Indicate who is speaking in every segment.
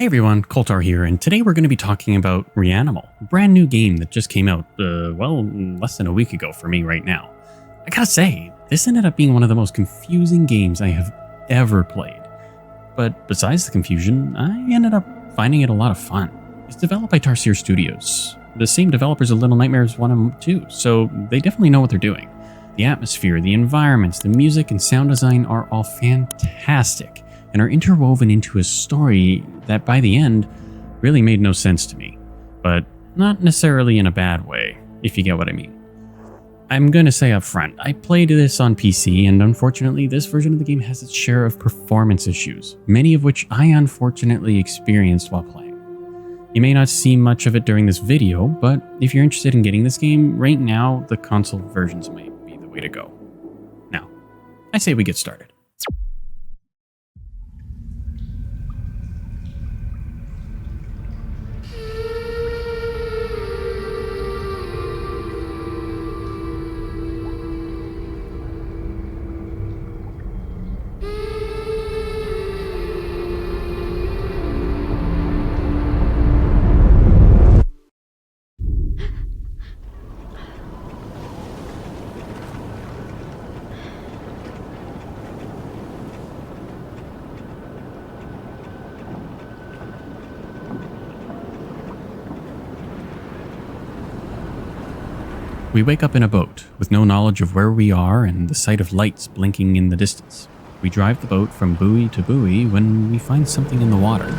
Speaker 1: Hey everyone, Coltar here, and today we're going to be talking about Reanimal, a brand new game that just came out, less than a week ago for me right now. I gotta say, this ended up being one of the most confusing games I have ever played. But besides the confusion, I ended up finding it a lot of fun. It's developed by Tarsier Studios, the same developers of Little Nightmares 1 and 2, so they definitely know what they're doing. The atmosphere, the environments, the music, and sound design are all fantastic, and are interwoven into a story that by the end really made no sense to me, but not necessarily in a bad way, if you get what I mean. I'm going to say up front, I played this on PC, and unfortunately this version of the game has its share of performance issues, many of which I unfortunately experienced while playing. You may not see much of it during this video, but if you're interested in getting this game, right now the console versions might be the way to go. Now, I say we get started. We wake up in a boat, with no knowledge of where we are and the sight of lights blinking in the distance. We drive the boat from buoy to buoy when we find something in the water.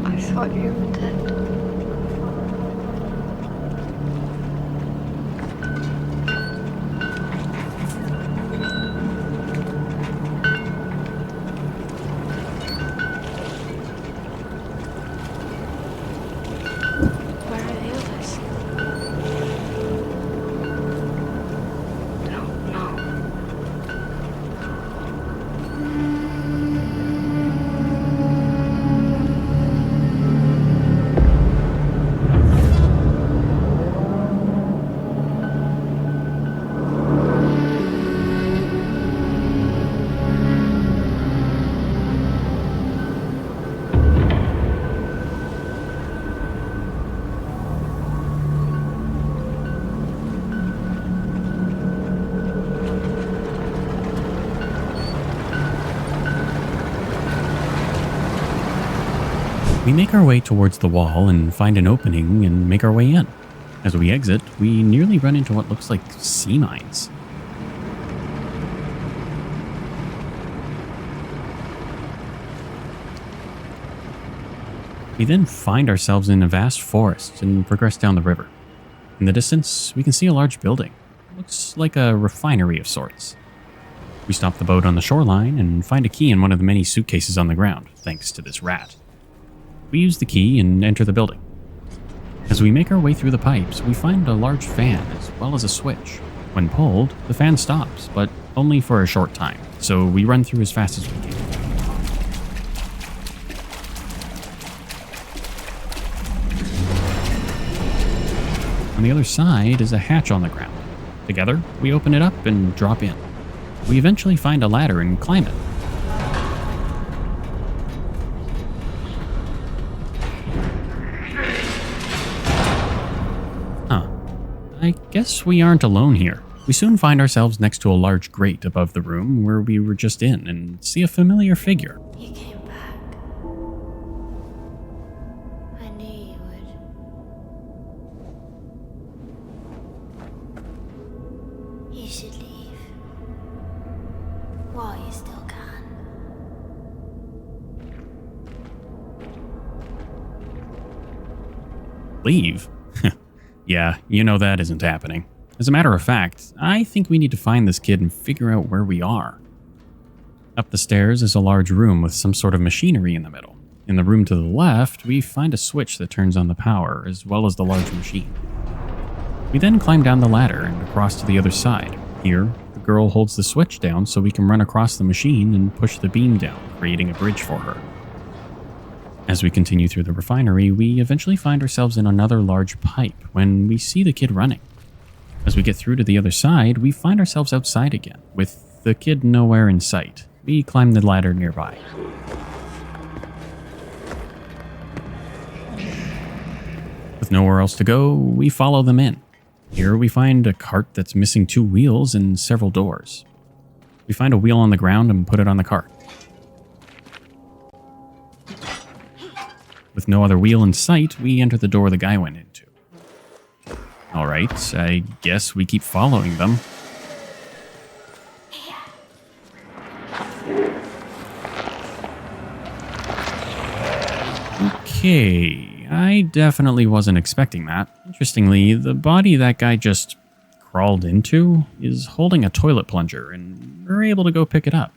Speaker 2: I thought you were dead. Where are the others? Don't know.
Speaker 1: We make our way towards the wall and find an opening and make our way in. As we exit, we nearly run into what looks like sea mines. We then find ourselves in a vast forest and progress down the river. In the distance, we can see a large building. It looks like a refinery of sorts. We stop the boat on the shoreline and find a key in one of the many suitcases on the ground, thanks to this rat. We use the key and enter the building. As we make our way through the pipes, we find a large fan as well as a switch. When pulled, the fan stops, but only for a short time, so we run through as fast as we can. On the other side is a hatch on the ground. Together, we open it up and drop in. We eventually find a ladder and climb it. I guess we aren't alone here. We soon find ourselves next to a large grate above the room where we were just in and see a familiar figure.
Speaker 2: You came back. I knew you would. You should leave. While you still can.
Speaker 1: Leave? Yeah, you know that isn't happening. As a matter of fact, I think we need to find this kid and figure out where we are. Up the stairs is a large room with some sort of machinery in the middle. In the room to the left, we find a switch that turns on the power, as well as the large machine. We then climb down the ladder and across to the other side. Here, the girl holds the switch down so we can run across the machine and push the beam down, creating a bridge for her. As we continue through the refinery, we eventually find ourselves in another large pipe when we see the kid running. As we get through to the other side, we find ourselves outside again, with the kid nowhere in sight. We climb the ladder nearby. With nowhere else to go, we follow them in. Here we find a cart that's missing 2 wheels and several doors. We find a wheel on the ground and put it on the cart. With no other wheel in sight, we enter the door the guy went into. Alright, I guess we keep following them. Okay, I definitely wasn't expecting that. Interestingly, the body that guy just crawled into is holding a toilet plunger, and we're able to go pick it up.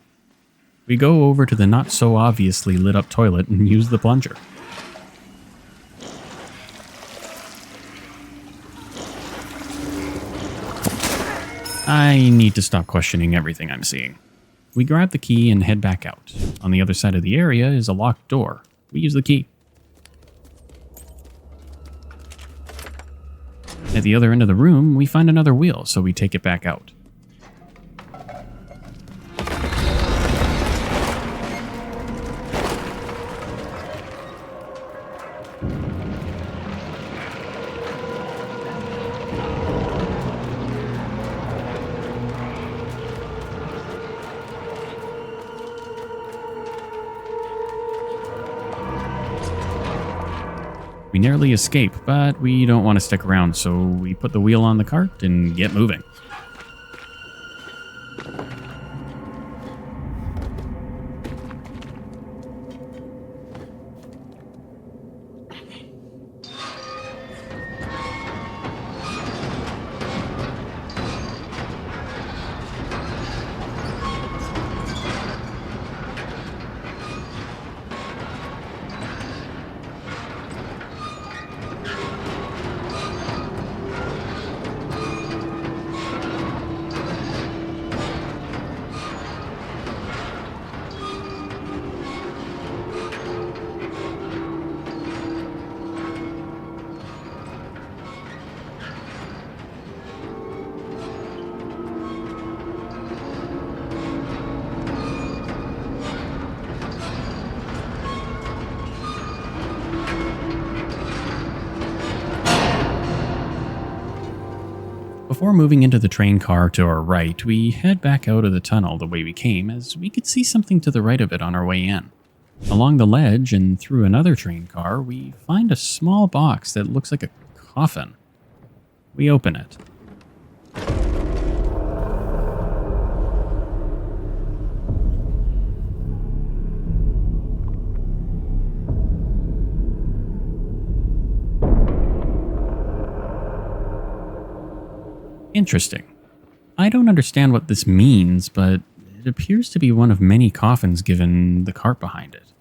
Speaker 1: We go over to the not so obviously lit up toilet and use the plunger. I need to stop questioning everything I'm seeing. We grab the key and head back out. On the other side of the area is a locked door. We use the key. At the other end of the room, we find another wheel, so we take it back out. We nearly escape, but we don't want to stick around, so we put the wheel on the cart and get moving. Before moving into the train car to our right, we head back out of the tunnel the way we came, as we could see something to the right of it on our way in. Along the ledge and through another train car, we find a small box that looks like a coffin. We open it. Interesting. I don't understand what this means, but it appears to be one of many coffins given the cart behind it.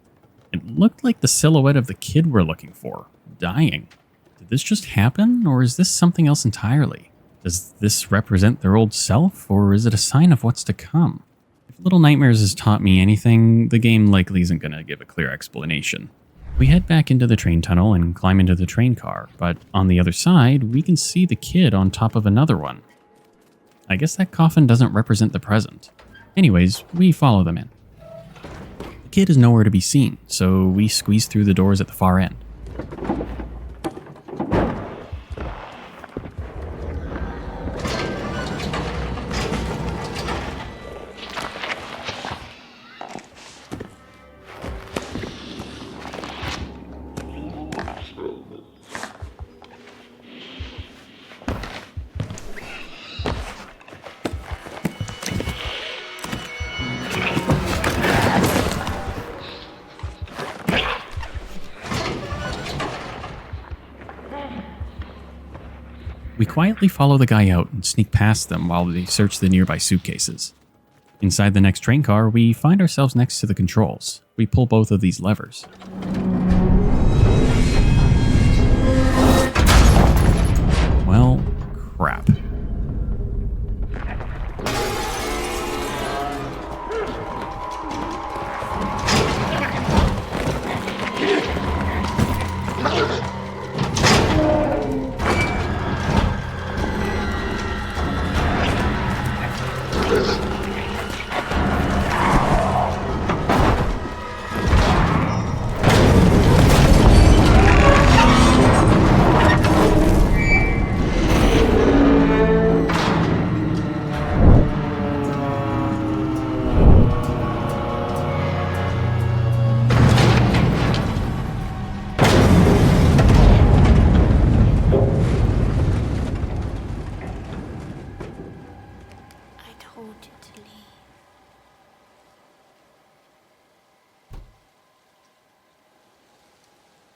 Speaker 1: It looked like the silhouette of the kid we're looking for, dying. Did this just happen, or is this something else entirely? Does this represent their old self, or is it a sign of what's to come? If Little Nightmares has taught me anything, the game likely isn't going to give a clear explanation. We head back into the train tunnel and climb into the train car, but on the other side, we can see the kid on top of another one. I guess that coffin doesn't represent the present. Anyways, we follow them in. The kid is nowhere to be seen, so we squeeze through the doors at the far end. We quietly follow the guy out and sneak past them while they search the nearby suitcases. Inside the next train car, we find ourselves next to the controls. We pull both of these levers. Well, crap.
Speaker 2: I told you to leave.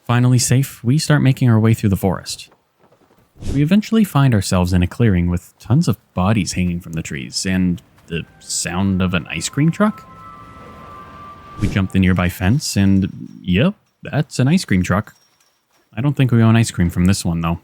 Speaker 1: Finally safe, we start making our way through the forest. We eventually find ourselves in a clearing with tons of bodies hanging from the trees and the sound of an ice cream truck. We jump the nearby fence and, yep, that's an ice cream truck. I don't think we own ice cream from this one, though.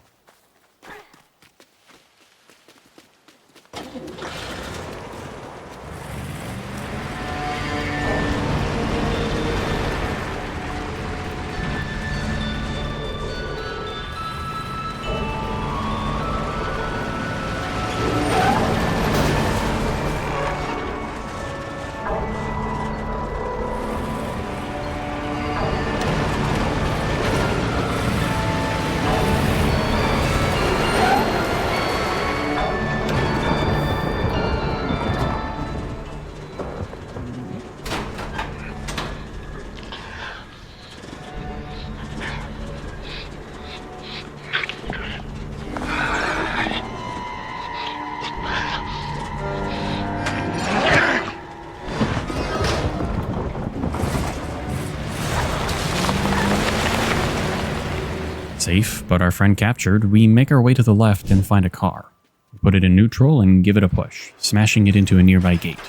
Speaker 1: Safe, but our friend captured, we make our way to the left and find a car. We put it in neutral and give it a push, smashing it into a nearby gate.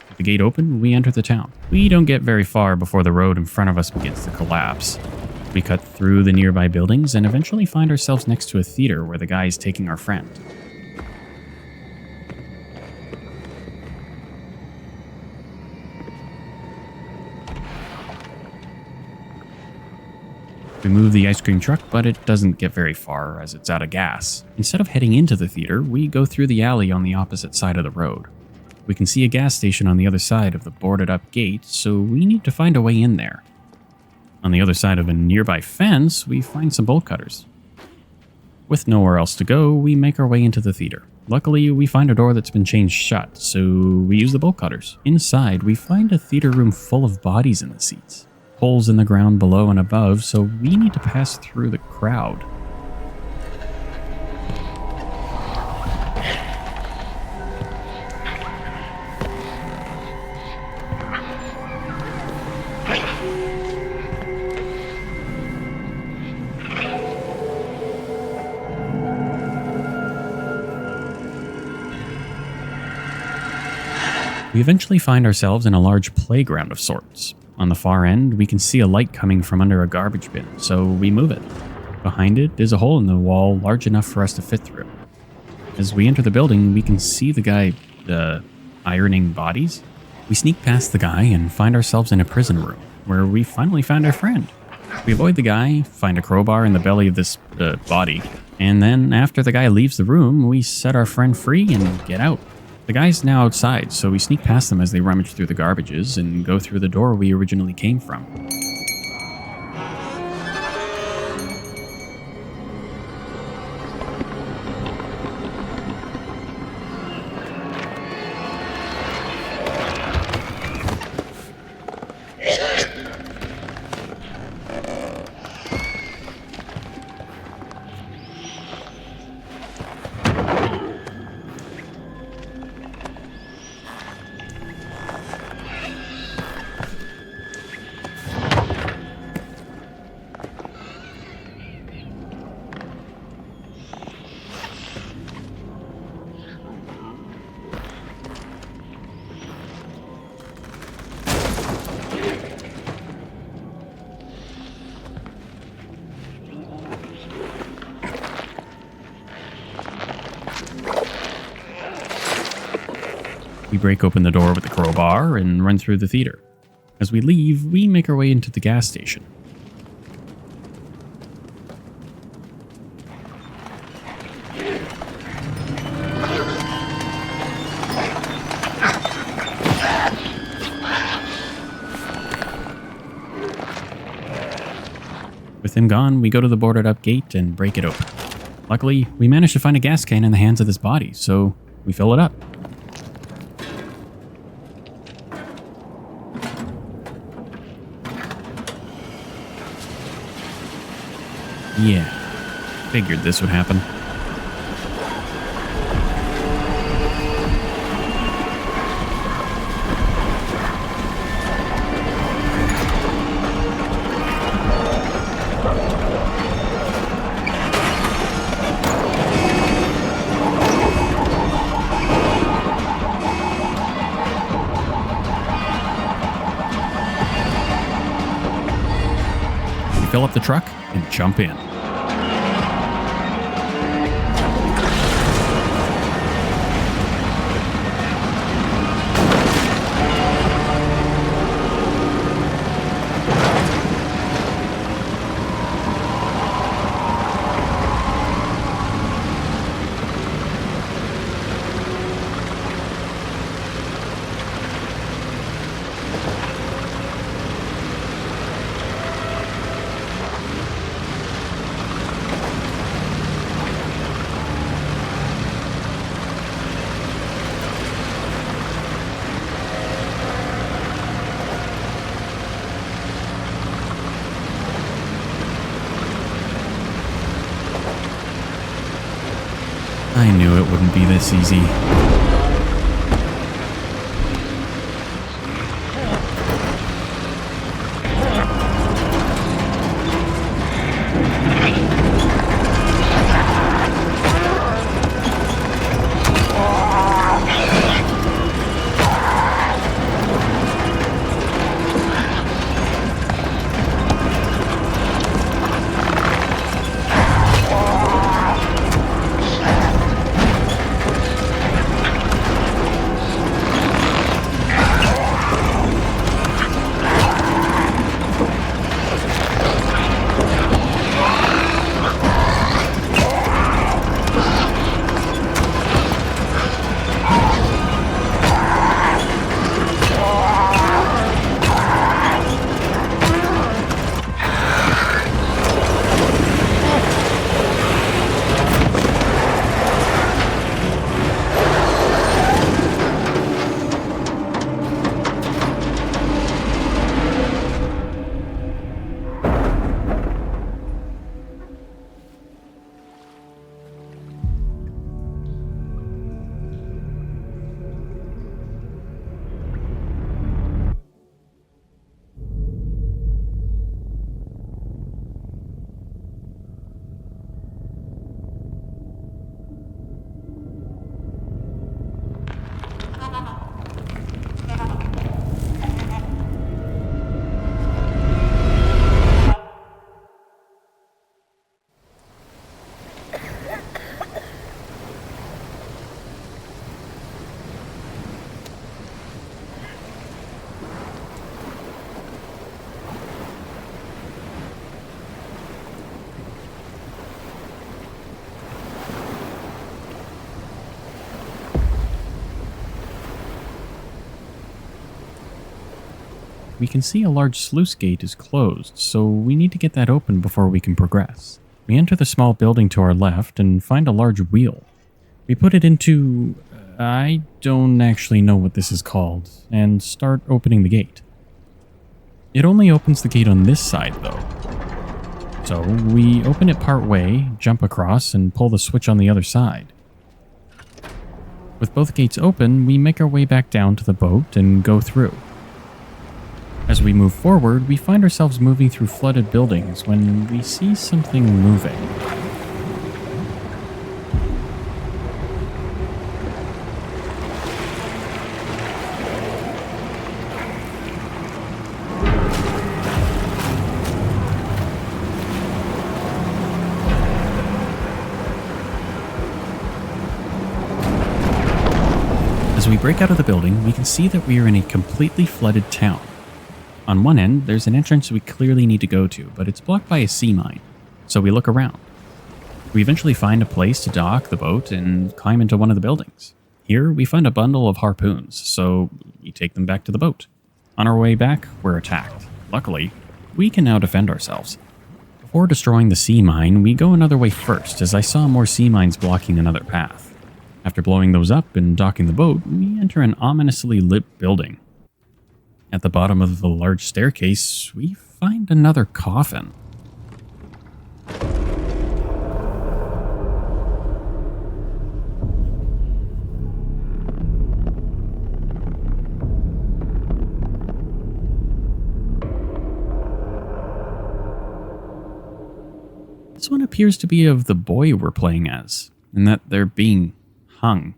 Speaker 1: With the gate open, we enter the town. We don't get very far before the road in front of us begins to collapse. We cut through the nearby buildings and eventually find ourselves next to a theater where the guy is taking our friend. We move the ice cream truck, but it doesn't get very far as it's out of gas. Instead of heading into the theater, we go through the alley on the opposite side of the road. We can see a gas station on the other side of the boarded up gate, so we need to find a way in there. On the other side of a nearby fence, we find some bolt cutters. With nowhere else to go, we make our way into the theater. Luckily, we find a door that's been changed shut, so we use the bolt cutters. Inside, we find a theater room full of bodies in the seats. Holes in the ground below and above, so we need to pass through the crowd. We eventually find ourselves in a large playground of sorts. On the far end, we can see a light coming from under a garbage bin, so we move it. Behind it is a hole in the wall large enough for us to fit through. As we enter the building, we can see the guy, ironing bodies. We sneak past the guy and find ourselves in a prison room, where we finally found our friend. We avoid the guy, find a crowbar in the belly of this, body, and then after the guy leaves the room, we set our friend free and get out. The guy's now outside, so we sneak past them as they rummage through the garbages and go through the door we originally came from. We break open the door with the crowbar and run through the theater. As we leave, we make our way into the gas station. With him gone, we go to the boarded up gate and break it open. Luckily, we managed to find a gas can in the hands of this body, so we fill it up. Yeah, figured this would happen. We fill up the truck and jump in. I knew it wouldn't be this easy. We can see a large sluice gate is closed, so we need to get that open before we can progress. We enter the small building to our left and find a large wheel. We put it into... I don't actually know what this is called, and start opening the gate. It only opens the gate on this side, though. So we open it part way, jump across, and pull the switch on the other side. With both gates open, we make our way back down to the boat and go through. As we move forward, we find ourselves moving through flooded buildings when we see something moving. we break out of the building, we can see that we are in a completely flooded town. On one end, there's an entrance we clearly need to go to, but it's blocked by a sea mine, so we look around. We eventually find a place to dock the boat and climb into one of the buildings. Here, we find a bundle of harpoons, so we take them back to the boat. On our way back, we're attacked. Luckily, we can now defend ourselves. Before destroying the sea mine, we go another way first, as I saw more sea mines blocking another path. After blowing those up and docking the boat, we enter an ominously lit building. At the bottom of the large staircase, we find another coffin. This one appears to be of the boy we're playing as, and that they're being hung.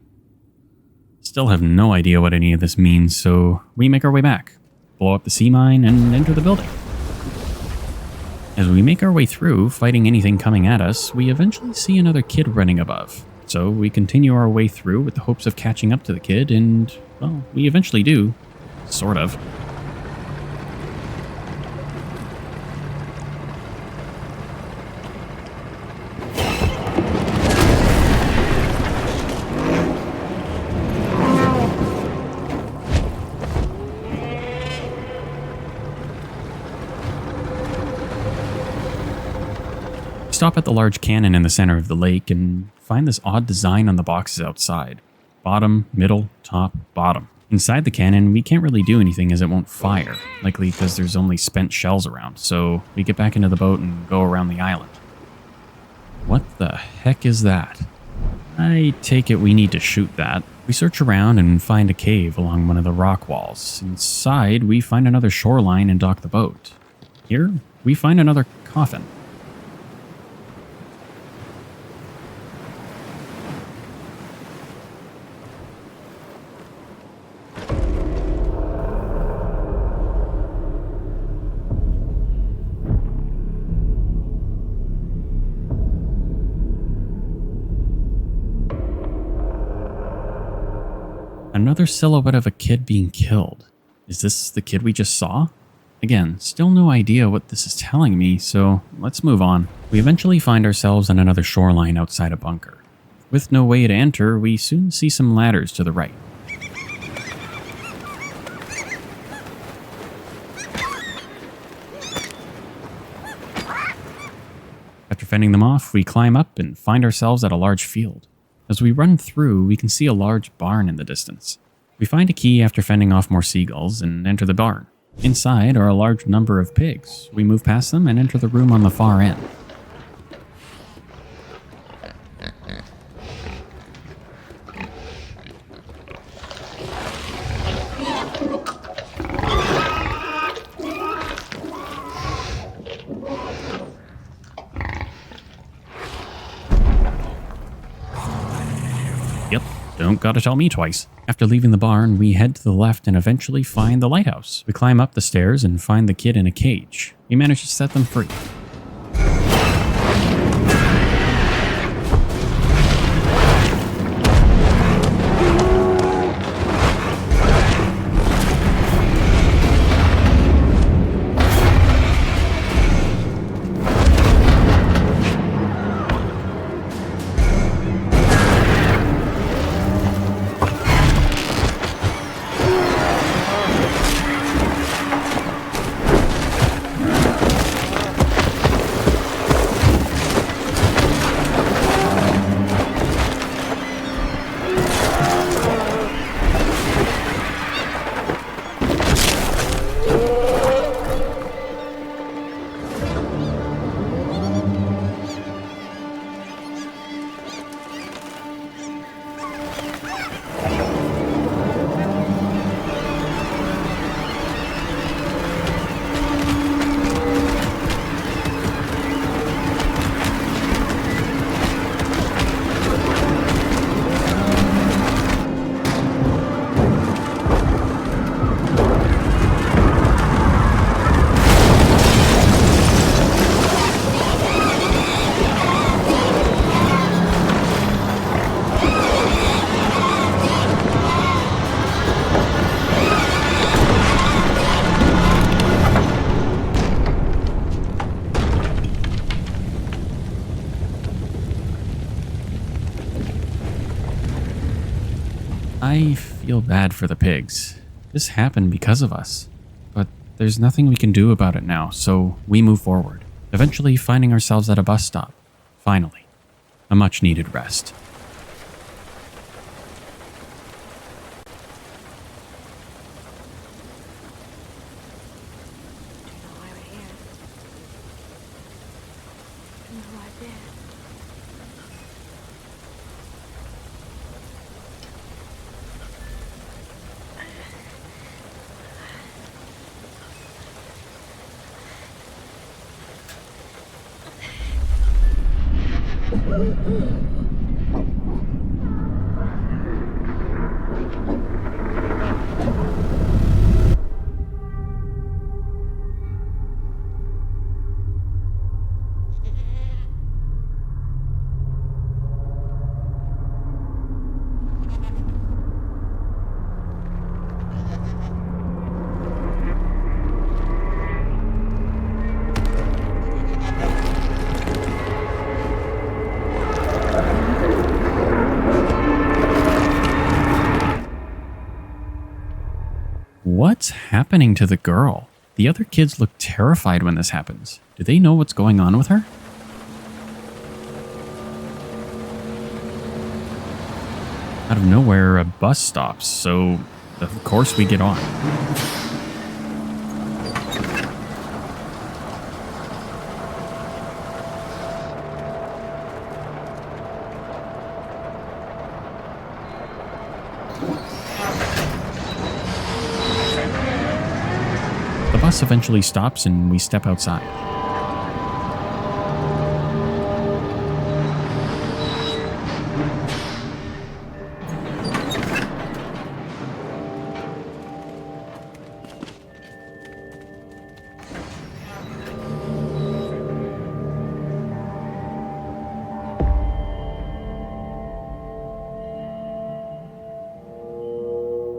Speaker 1: Still have no idea what any of this means, so we make our way back, blow up the sea mine, and enter the building. As we make our way through, fighting anything coming at us, we eventually see another kid running above. So we continue our way through with the hopes of catching up to the kid, and, well, we eventually do. Sort of. Stop at the large cannon in the center of the lake and find this odd design on the boxes outside. Bottom, middle, top, bottom. Inside the cannon, we can't really do anything as it won't fire, likely because there's only spent shells around, so we get back into the boat and go around the island. What the heck is that? I take it we need to shoot that. We search around and find a cave along one of the rock walls. Inside, we find another shoreline and dock the boat. Here, we find another coffin. Another silhouette of a kid being killed. Is this the kid we just saw? Again, still no idea what this is telling me, so let's move on. We eventually find ourselves on another shoreline outside a bunker. With no way to enter, we soon see some ladders to the right. After fending them off, we climb up and find ourselves at a large field. As we run through, we can see a large barn in the distance. We find a key after fending off more seagulls and enter the barn. Inside are a large number of pigs. We move past them and enter the room on the far end. Yep, don't gotta tell me twice. After leaving the barn, we head to the left and eventually find the lighthouse. We climb up the stairs and find the kid in a cage. We manage to set them free. I feel bad for the pigs. This happened because of us. But there's nothing we can do about it now, so we move forward, eventually finding ourselves at a bus stop. Finally, a much-needed rest.
Speaker 2: Why we're here. And who I did.
Speaker 1: What's happening to the girl? The other kids look terrified when this happens. Do they know what's going on with her? Out of nowhere, a bus stops, so of course we get on. The bus eventually stops and we step outside.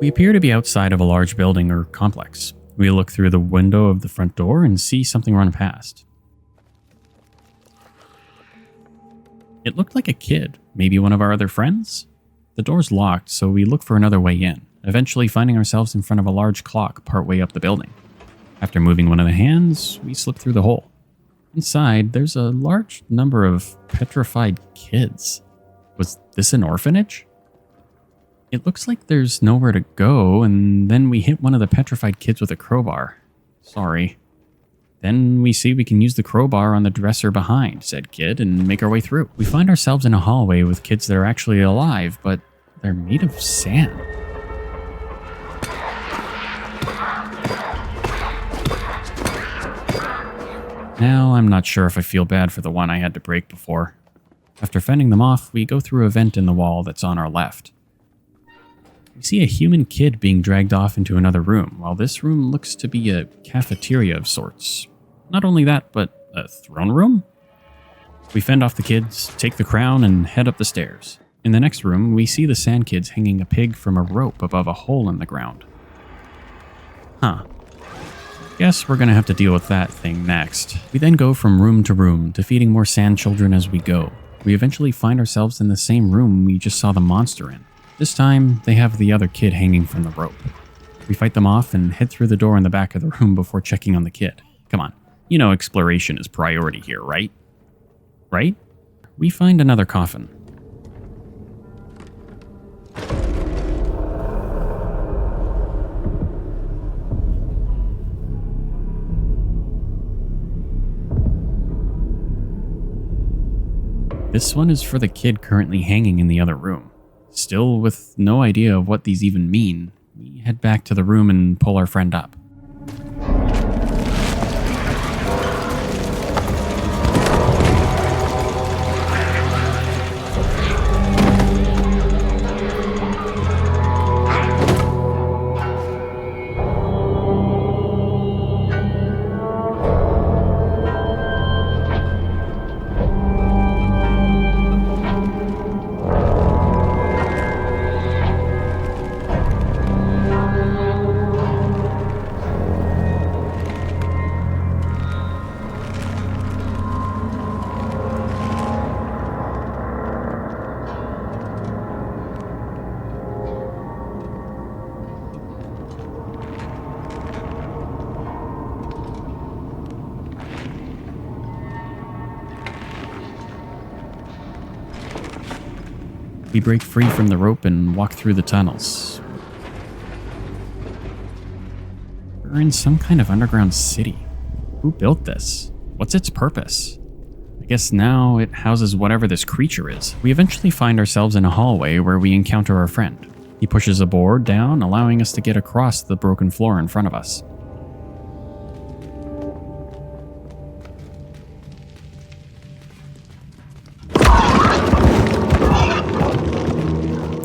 Speaker 1: We appear to be outside of a large building or complex. We look through the window of the front door and see something run past. It looked like a kid, maybe one of our other friends? The door's locked, so we look for another way in, eventually finding ourselves in front of a large clock partway up the building. After moving one of the hands, we slip through the hole. Inside, there's a large number of petrified kids. Was this an orphanage? It looks like there's nowhere to go, and then we hit one of the petrified kids with a crowbar. Sorry. Then we see we can use the crowbar on the dresser behind said kid and make our way through. We find ourselves in a hallway with kids that are actually alive, but they're made of sand. Now, I'm not sure if I feel bad for the one I had to break before. After fending them off, we go through a vent in the wall that's on our left. We see a human kid being dragged off into another room, while this room looks to be a cafeteria of sorts. Not only that, but a throne room? We fend off the kids, take the crown, and head up the stairs. In the next room, we see the sand kids hanging a pig from a rope above a hole in the ground. Huh. Guess we're gonna have to deal with that thing next. We then go from room to room, defeating more sand children as we go. We eventually find ourselves in the same room we just saw the monster in. This time, they have the other kid hanging from the rope. We fight them off and head through the door in the back of the room before checking on the kid. Come on, you know exploration is priority here, right? Right? We find another coffin. This one is for the kid currently hanging in the other room. Still with no idea of what these even mean, we head back to the room and pull our friend up. We break free from the rope and walk through the tunnels. We're in some kind of underground city. Who built this? What's its purpose? I guess now it houses whatever this creature is. We eventually find ourselves in a hallway where we encounter our friend. He pushes a board down, allowing us to get across the broken floor in front of us.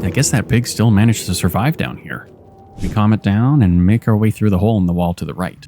Speaker 1: I guess that pig still managed to survive down here. We calm it down and make our way through the hole in the wall to the right.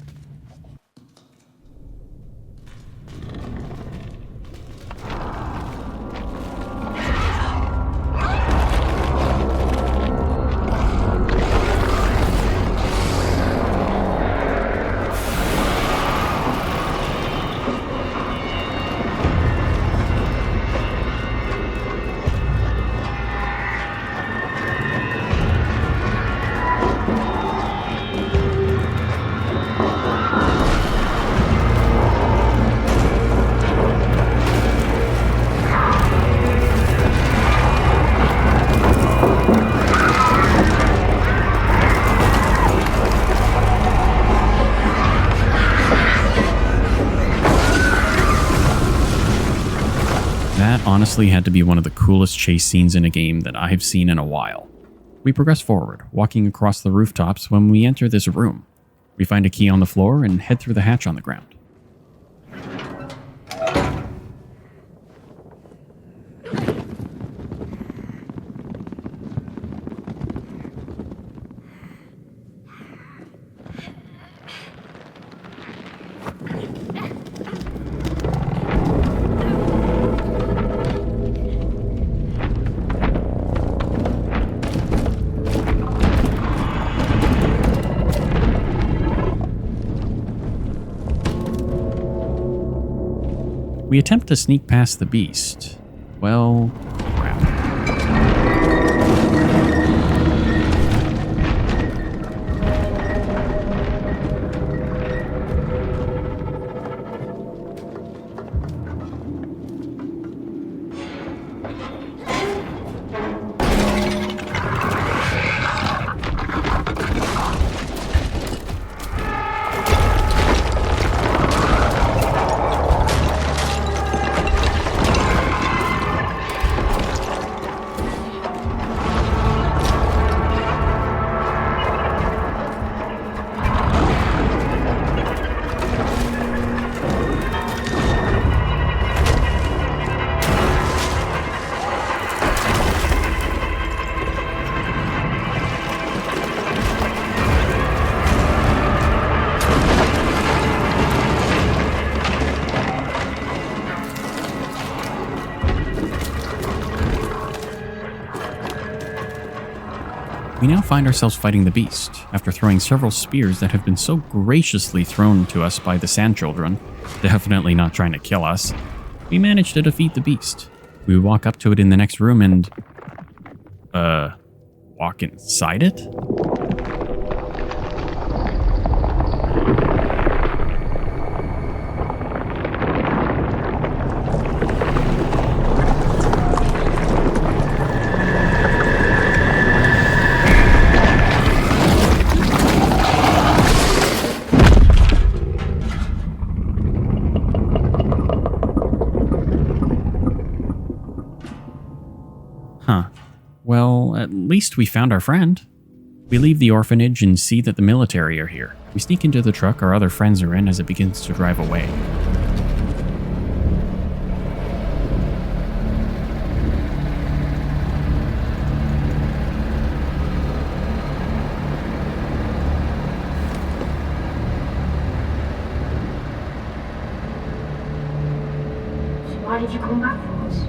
Speaker 1: That honestly had to be one of the coolest chase scenes in a game that I've seen in a while. We progress forward, walking across the rooftops when we enter this room. We find a key on the floor and head through the hatch on the ground. We attempt to sneak past the beast. Well, crap. We now find ourselves fighting the beast, after throwing several spears that have been so graciously thrown to us by the Sand Children, definitely not trying to kill us. We manage to defeat the beast. We walk up to it in the next room and... walk inside it? Huh. Well, at least we found our friend. We leave the orphanage and see that the military are here. We sneak into the truck our other friends are in as it begins to drive away.
Speaker 2: Why did you come back for us?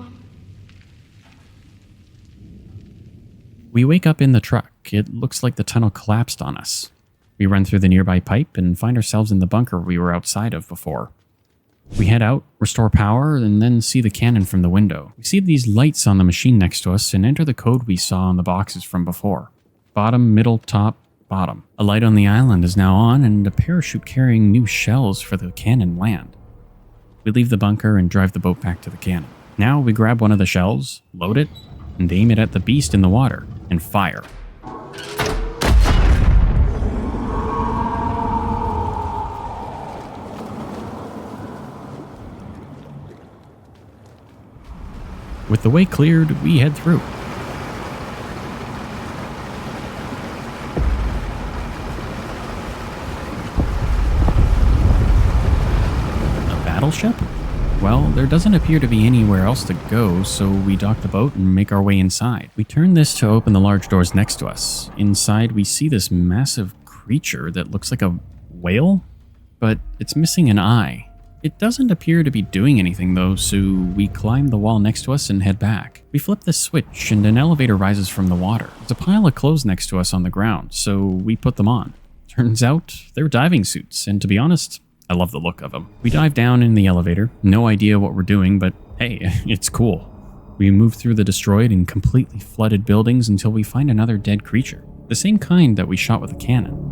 Speaker 2: Mom.
Speaker 1: We wake up in the truck. It looks like the tunnel collapsed on us. We run through the nearby pipe and find ourselves in the bunker we were outside of before. We head out, restore power, and then see the cannon from the window. We see these lights on the machine next to us and enter the code we saw on the boxes from before. Bottom, middle, top, bottom. A light on the island is now on and a parachute carrying new shells for the cannon land. We leave the bunker and drive the boat back to the cannon. Now we grab one of the shells, load it, and aim it at the beast in the water, and fire. With the way cleared, we head through. A battleship? Well, there doesn't appear to be anywhere else to go, so we dock the boat and make our way inside. We turn this to open the large doors next to us. Inside, we see this massive creature that looks like a whale, but it's missing an eye. It doesn't appear to be doing anything though, so we climb the wall next to us and head back. We flip the switch and an elevator rises from the water. There's a pile of clothes next to us on the ground, so we put them on. Turns out they're diving suits, and to be honest, I love the look of them. We dive down in the elevator, no idea what we're doing, but hey, it's cool. We move through the destroyed and completely flooded buildings until we find another dead creature, the same kind that we shot with a cannon.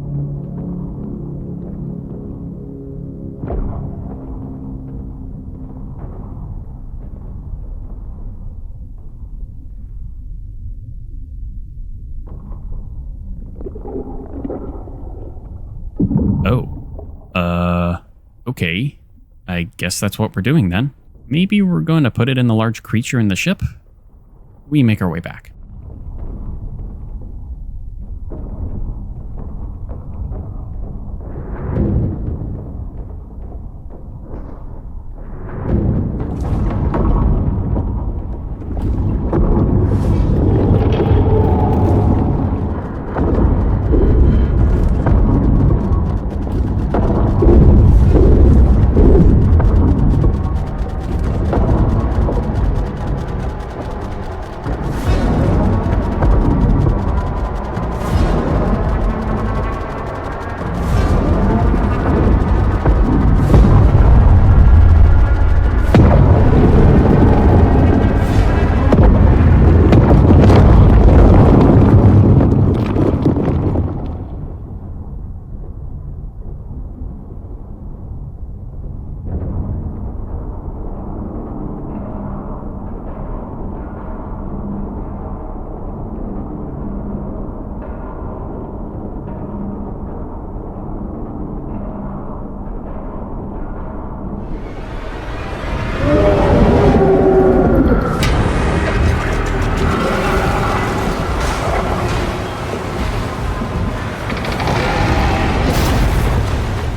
Speaker 1: Okay. I guess that's what we're doing then. Maybe we're going to put it in the large creature in the ship? We make our way back.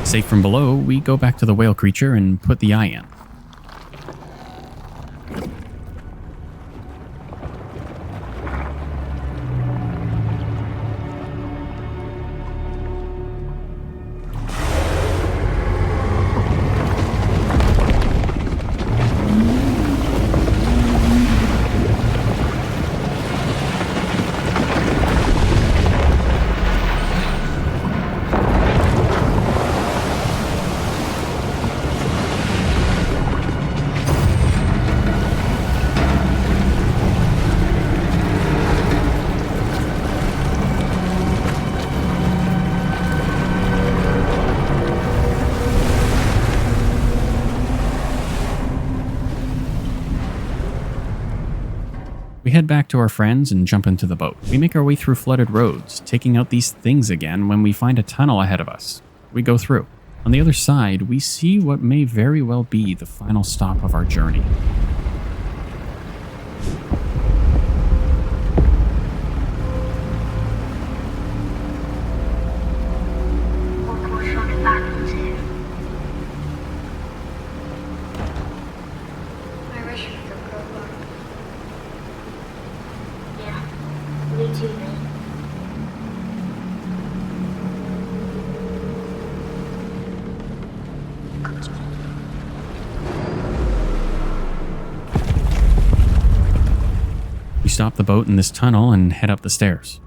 Speaker 1: Safe from below, we go back to the whale creature and put the eye in. We head back to our friends and jump into the boat. We make our way through flooded roads, taking out these things again when we find a tunnel ahead of us. We go through. On the other side, we see what may very well be the final stop of our journey.
Speaker 2: What course on the back was here? I wish we could go back. Yeah, me too, mate.
Speaker 1: stop the boat in this tunnel and head up the stairs.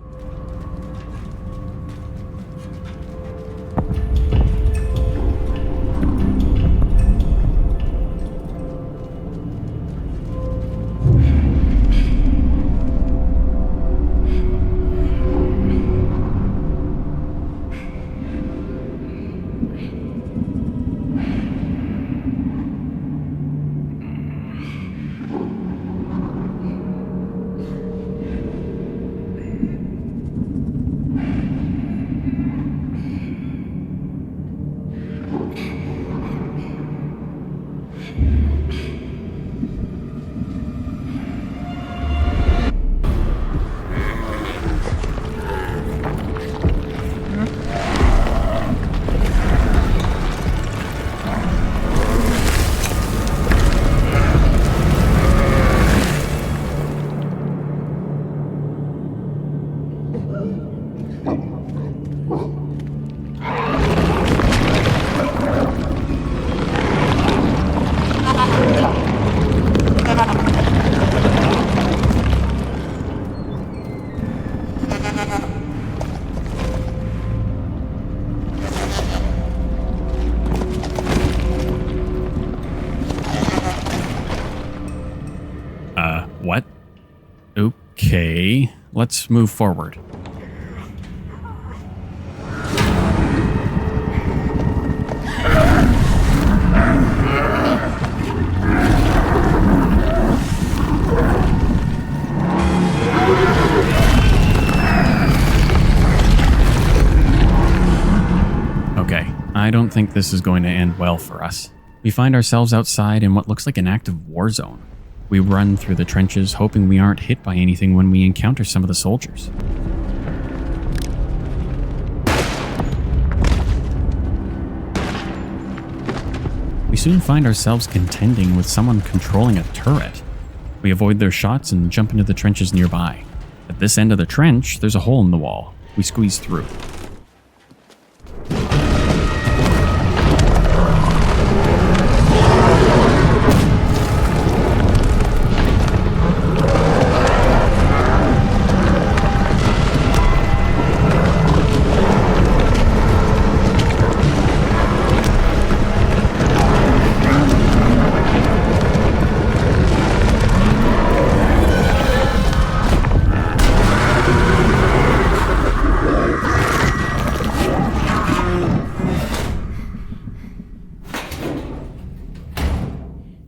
Speaker 1: What? Okay, let's move forward. Okay, I don't think this is going to end well for us. We find ourselves outside in what looks like an active war zone. We run through the trenches, hoping we aren't hit by anything when we encounter some of the soldiers. We soon find ourselves contending with someone controlling a turret. We avoid their shots and jump into the trenches nearby. At this end of the trench, there's a hole in the wall. We squeeze through.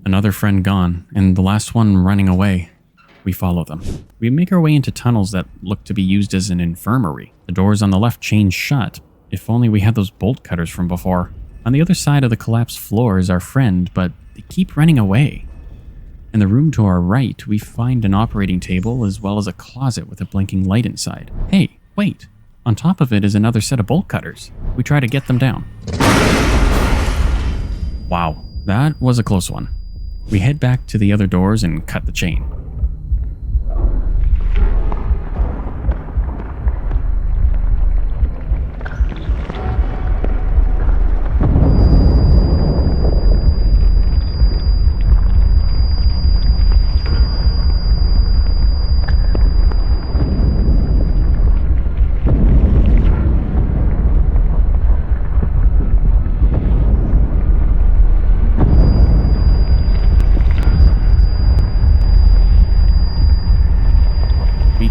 Speaker 1: Another friend gone, and the last one running away. We follow them. We make our way into tunnels that look to be used as an infirmary. The doors on the left chain shut. If only we had those bolt cutters from before. On the other side of the collapsed floor is our friend, but they keep running away. In the room to our right, we find an operating table as well as a closet with a blinking light inside. Hey, wait. On top of it is another set of bolt cutters. We try to get them down. Wow, that was a close one. We head back to the other doors and cut the chain.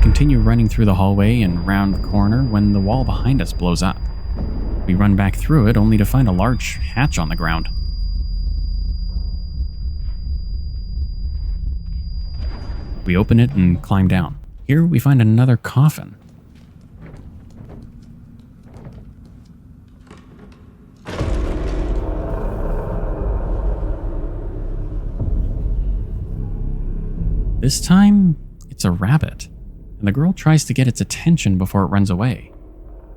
Speaker 1: Continue running through the hallway and round the corner when the wall behind us blows up. We run back through it only to find a large hatch on the ground. We open it and climb down. Here we find another coffin. This time, it's a rabbit. And the girl tries to get its attention before it runs away.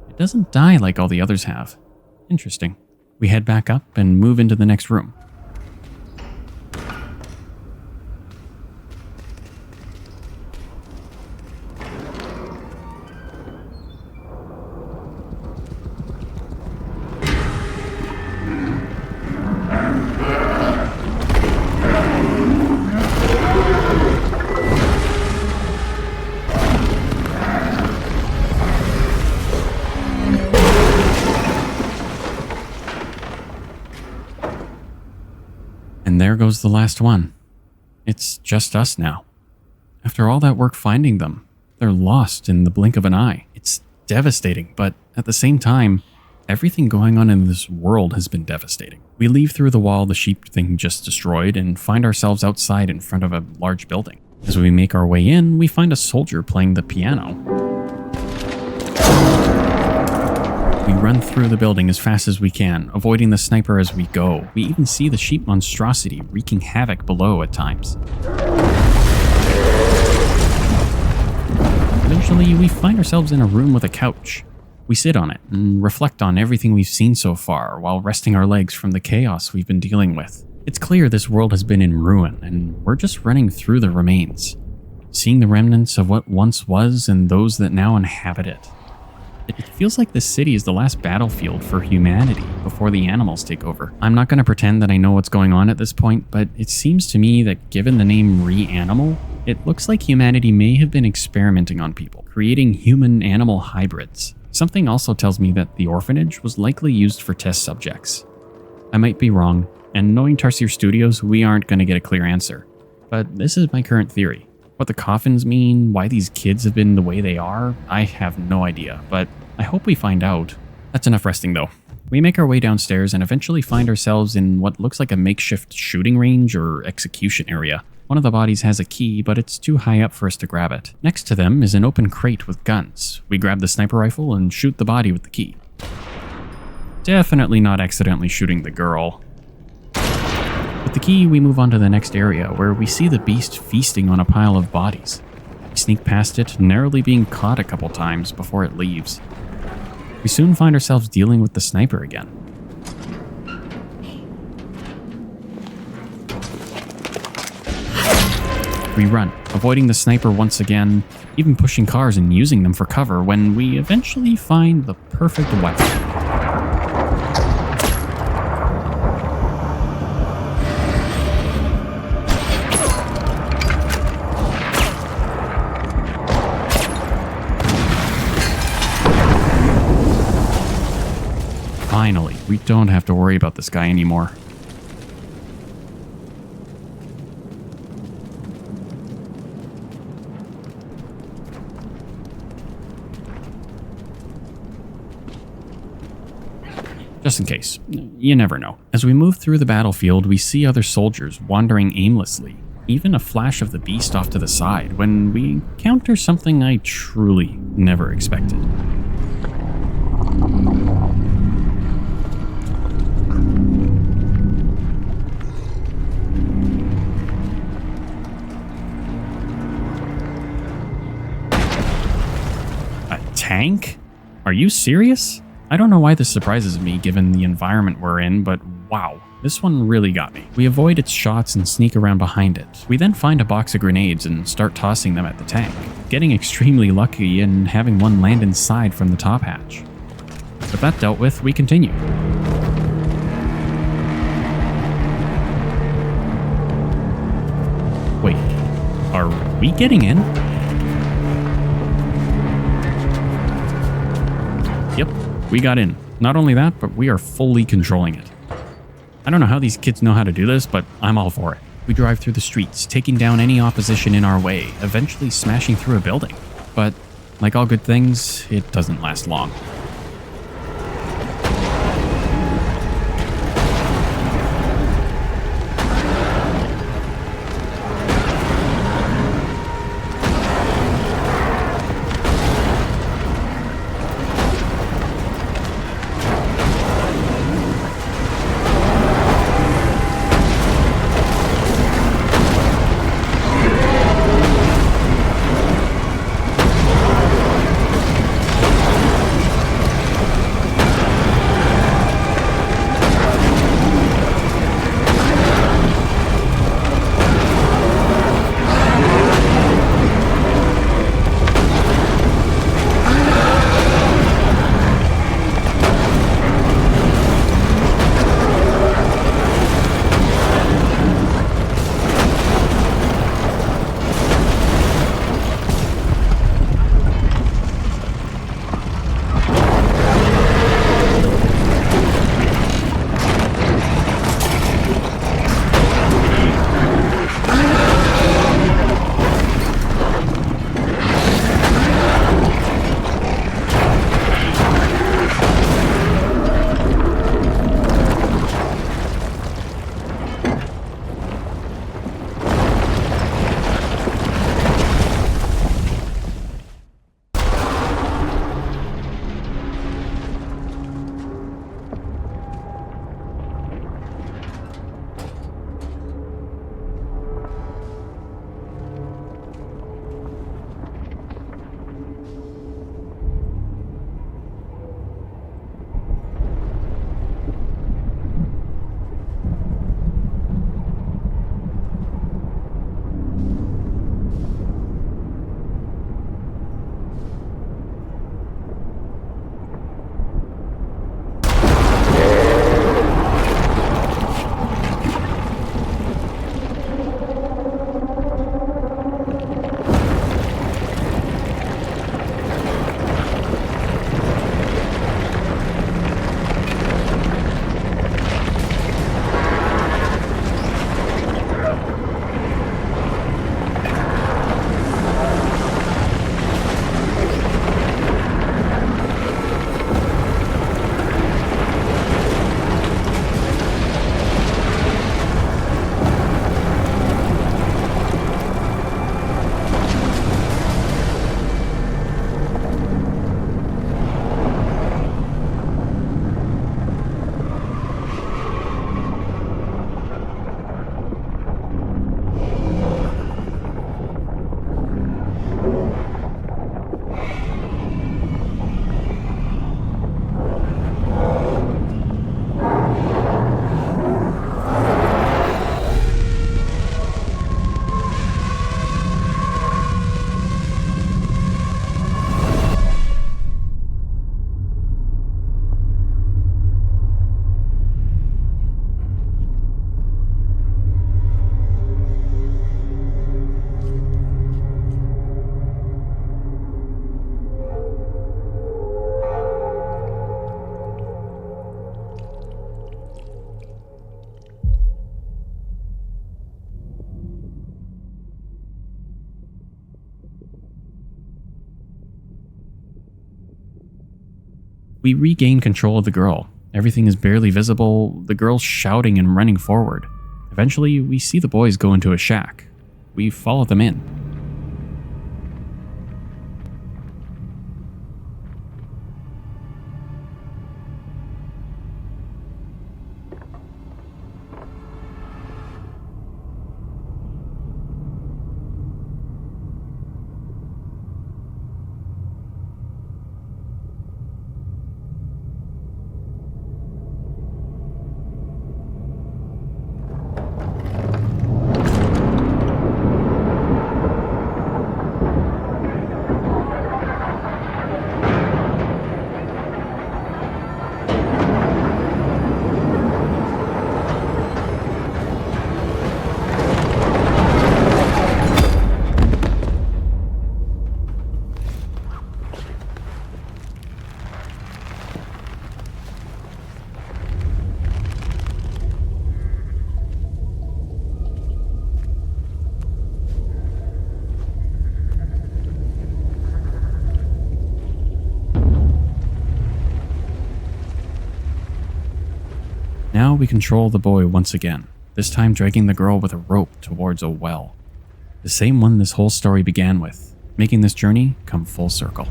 Speaker 1: It doesn't die like all the others have. Interesting. We head back up and move into the next room. And there goes the last one. It's just us now. After all that work finding them, they're lost in the blink of an eye. It's devastating, but at the same time, everything going on in this world has been devastating. We leave through the wall the sheep thing just destroyed and find ourselves outside in front of a large building. As we make our way in, we find a soldier playing the piano. We run through the building as fast as we can, avoiding the sniper as we go. We even see the sheep monstrosity wreaking havoc below at times. Eventually, we find ourselves in a room with a couch. We sit on it and reflect on everything we've seen so far while resting our legs from the chaos we've been dealing with. It's clear this world has been in ruin and we're just running through the remains, seeing the remnants of what once was and those that now inhabit it. It feels like this city is the last battlefield for humanity before the animals take over. I'm not going to pretend that I know what's going on at this point, but it seems to me that given the name reanimal, it looks like humanity may have been experimenting on people, creating human-animal hybrids. Something also tells me that the orphanage was likely used for test subjects. I might be wrong, and knowing Tarsier Studios, we aren't going to get a clear answer. But this is my current theory. What the coffins mean, why these kids have been the way they are, I have no idea, but I hope we find out. That's enough resting though. We make our way downstairs and eventually find ourselves in what looks like a makeshift shooting range or execution area. One of the bodies has a key, but it's too high up for us to grab it. Next to them is an open crate with guns. We grab the sniper rifle and shoot the body with the key. Definitely not accidentally shooting the girl. With the key, we move on to the next area, where we see the beast feasting on a pile of bodies. We sneak past it, narrowly being caught a couple times before it leaves. We soon find ourselves dealing with the sniper again. We run, avoiding the sniper once again, even pushing cars and using them for cover when we eventually find the perfect weapon. Finally, we don't have to worry about this guy anymore. Just in case. You never know. As we move through the battlefield, we see other soldiers wandering aimlessly, even a flash of the beast off to the side when we encounter something I truly never expected. A tank? Are you serious? I don't know why this surprises me given the environment we're in, but wow, this one really got me. We avoid its shots and sneak around behind it. We then find a box of grenades and start tossing them at the tank, getting extremely lucky and having one land inside from the top hatch. With that dealt with, we continue. Wait, are we getting in? Yep. We got in. Not only that, but we are fully controlling it. I don't know how these kids know how to do this, but I'm all for it. We drive through the streets, taking down any opposition in our way, eventually smashing through a building. But, like all good things, it doesn't last long. We regain control of the girl. Everything is barely visible, the girl's shouting and running forward. Eventually, we see the boys go into a shack. We follow them in. Now we control the boy once again, this time dragging the girl with a rope towards a well. The same one this whole story began with, making this journey come full circle.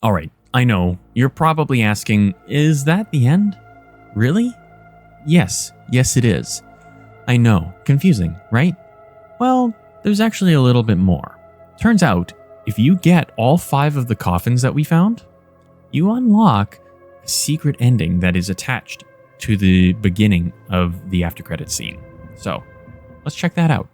Speaker 1: Alright, I know, you're probably asking, is that the end? Really? Yes it is. I know, confusing, right? Well, there's actually a little bit more. Turns out, if you get all 5 of the coffins that we found, you unlock a secret ending that is attached to the beginning of the after credit scene. So, let's check that out.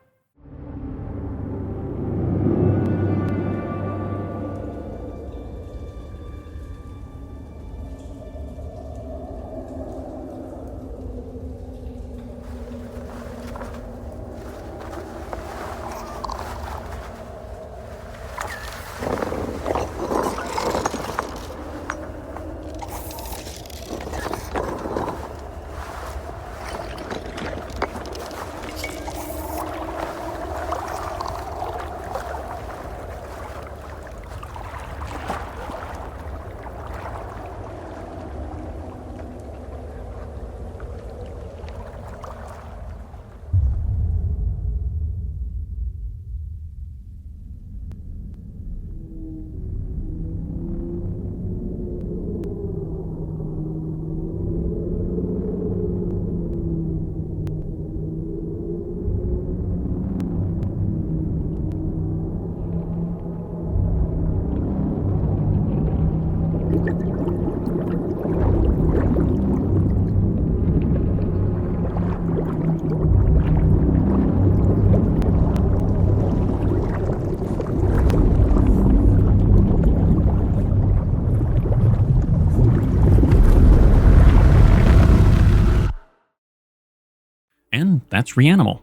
Speaker 1: that's Reanimal.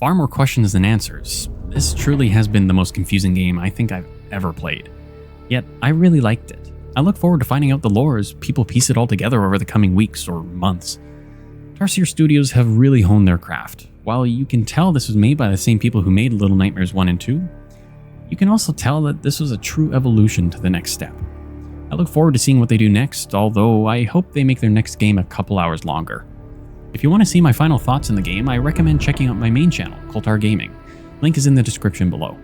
Speaker 1: Far more questions than answers. This truly has been the most confusing game I think I've ever played. Yet, I really liked it. I look forward to finding out the lore as people piece it all together over the coming weeks or months. Tarsier Studios have really honed their craft. While you can tell this was made by the same people who made Little Nightmares 1 and 2, you can also tell that this was a true evolution to the next step. I look forward to seeing what they do next, although I hope they make their next game a couple hours longer. If you want to see my final thoughts in the game, I recommend checking out my main channel, Coltar Gaming. Link is in the description below.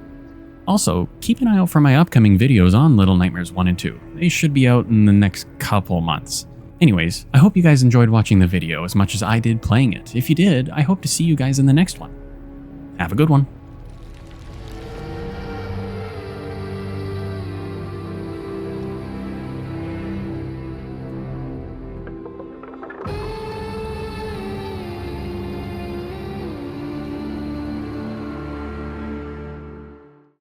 Speaker 1: Also, keep an eye out for my upcoming videos on Little Nightmares 1 and 2. They should be out in the next couple months. Anyways, I hope you guys enjoyed watching the video as much as I did playing it. If you did, I hope to see you guys in the next one. Have a good one.